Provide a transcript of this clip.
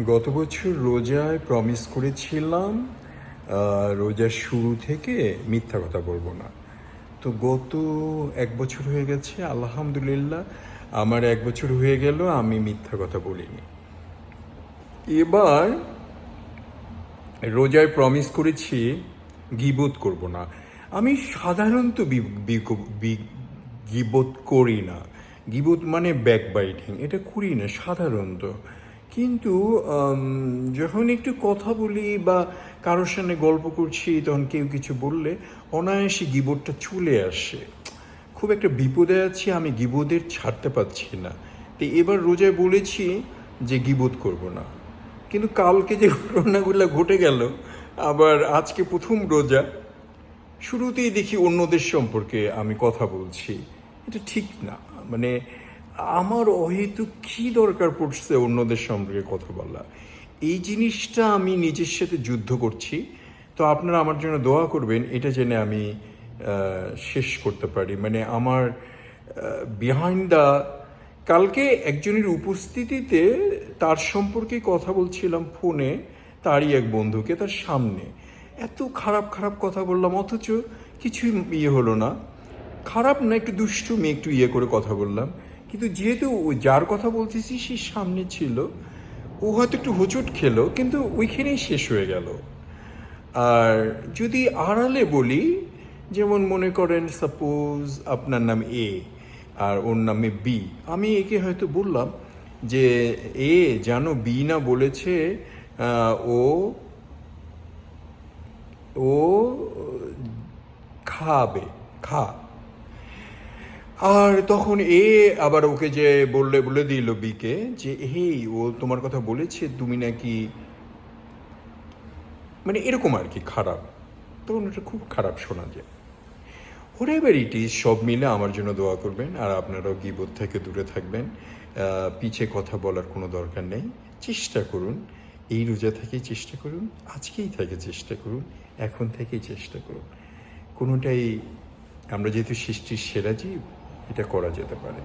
গত বছর রোজায় প্রমিস করেছিলাম রোজার শুরু থেকে মিথ্যা কথা বলবো না। তো গত এক বছর হয়ে গেছে, আলহামদুলিল্লাহ আমার এক বছর হয়ে গেল আমি মিথ্যা কথা বলিনি। এবার রোজায় প্রমিস করেছি গীবত করব না। আমি সাধারণত গীবত করি না। গীবত মানে ব্যাকবাইটিং, এটা করি না সাধারণত। কিন্তু যখন একটু কথা বলি বা কারোর সামনে গল্প করছি, তখন কেউ কিছু বললে অনায়াসে গীবতটা চলে আসে। খুব একটা বিপদে আছি, আমি গীবতের ছাড়তে পারছি না। তো এবার রোজায় বলেছি যে গীবত করব না। কিন্তু কালকে যে ঘটনাগুলো ঘটে গেল, আবার আজকে প্রথম রোজা, শুরুতেই দেখি অন্যদের সম্পর্কে আমি কথা বলছি। এটা ঠিক না। মানে আমার অহেতুক কী দরকার পড়ছে অন্যদের সম্পর্কে কথা বলা? এই জিনিসটা আমি নিজের সাথে যুদ্ধ করছি। তো আপনারা আমার জন্য দোয়া করবেন, এটা জেনে আমি শেষ করতে পারি। মানে আমার বিহাইন্ড দ্য, কালকে একজনের উপস্থিতিতে তার সম্পর্কে কথা বলছিলাম ফোনে, তারই এক বন্ধুকে, তার সামনে এত খারাপ খারাপ কথা বললাম, অথচ কিছুই ইয়ে হলো না। খারাপ না, একটু দুষ্টুমি, একটু ইয়ে করে কথা বললাম। কিন্তু যেহেতু যার কথা বলতেছি সে সামনে ছিল, ও হয়তো একটু হোঁচট খেলো, কিন্তু ওইখানেই শেষ হয়ে গেল। আর যদি আড়ালে বলি, যেমন মনে করেন সাপোজ আপনার নাম এ আর ওর নামে বি, আমি একে হয়তো বললাম যে এ জানো বি না বলেছে ও ও খাবে, খা। আর তখন এ আবার ওকে যে বলে দিল বিকে যে হেই ও তোমার কথা বলেছে, তুমি নাকি, মানে এরকম আর কি খারাপ। তখন ওটা খুব খারাপ শোনা যায়। হোয়াটএভার ইট ইজ, সব মিলে আমার জন্য দোয়া করবেন। আর আপনারাও গীবত থেকে দূরে থাকবেন। পিছে কথা বলার কোনো দরকার নেই। চেষ্টা করুন, এই রোজা থেকেই চেষ্টা করুন, আজকেই থেকে চেষ্টা করুন, এখন থেকেই চেষ্টা করুন। কোনোটাই, আমরা যেহেতু সৃষ্টির সেরা জীব, এটা করা যেতে পারে।